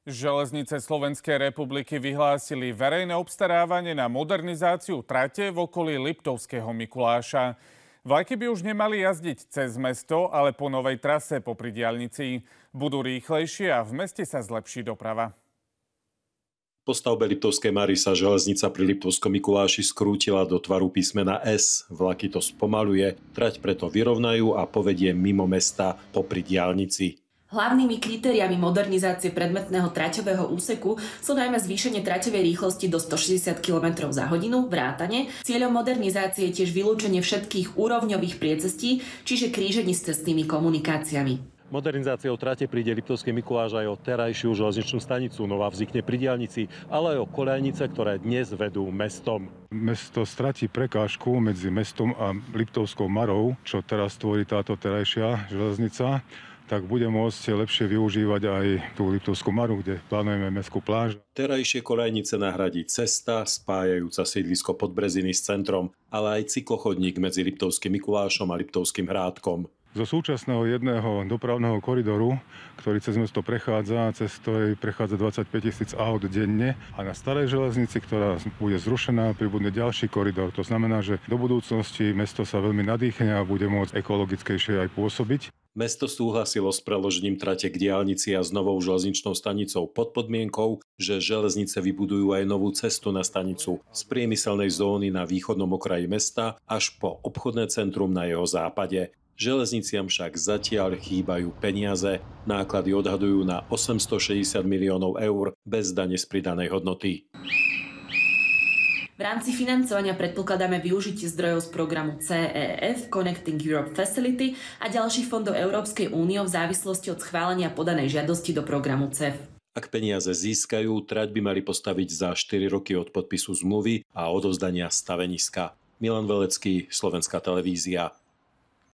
Železnice Slovenskej republiky vyhlásili verejné obstarávanie na modernizáciu trate v okolí Liptovského Mikuláša. Vlaky by už nemali jazdiť cez mesto, ale po novej trase popri diaľnici. Budú rýchlejšie a v meste sa zlepší doprava. Po stavbe Liptovskej Mary sa železnica pri Liptovskom Mikuláši skrútila do tvaru písmena S. Vlaky to spomaľuje, trať preto vyrovnajú a povedie mimo mesta popri diaľnici. Hlavnými kritériami modernizácie predmetného traťového úseku sú najmä zvýšenie traťovej rýchlosti do 160 km za hodinu, vrátane. Cieľom modernizácie je tiež vylúčenie všetkých úrovňových priecestí, čiže krížení s cestnými komunikáciami. Modernizáciou trate príde Liptovský Mikuláš aj o terajšiu železničnú stanicu. Nová vznikne pri diaľnici, ale aj o koľajnice, ktoré dnes vedú mestom. Mesto stratí prekážku medzi mestom a Liptovskou Marou, čo teraz tvorí táto terajšia železnica, tak bude môcť lepšie využívať aj tú Liptovskú Maru, kde plánujeme mestskú pláž. Terajšie koľajnice nahradí cesta spájajúca sídlisko Podbreziny s centrom, ale aj cyklochodník medzi Liptovským Mikulášom a Liptovským Hrádkom. Zo súčasného jedného dopravného koridoru, ktorý cez mesto prechádza, cez ktorý prechádza 25 000 aut denne, a na starej železnici, ktorá bude zrušená, pribudne ďalší koridor. To znamená, že do budúcnosti mesto sa veľmi nadýchne a bude môcť ekologickejšie aj pôsobiť. Mesto súhlasilo s preložením trate k diaľnici a s novou železničnou stanicou pod podmienkou, že železnice vybudujú aj novú cestu na stanicu z priemyselnej zóny na východnom okraji mesta až po obchodné centrum na jeho západe. Železniciam však zatiaľ chýbajú peniaze. Náklady odhadujú na 860 miliónov eur bez dane z pridanej hodnoty. V rámci financovania predpokladáme využitie zdrojov z programu CEF Connecting Europe Facility a ďalších fondov Európskej únie v závislosti od schválenia podanej žiadosti do programu CEF. Ak peniaze získajú, trať by mali postaviť za 4 roky od podpisu zmluvy a odovzdania staveniska. Milan Velecký, Slovenská televízia.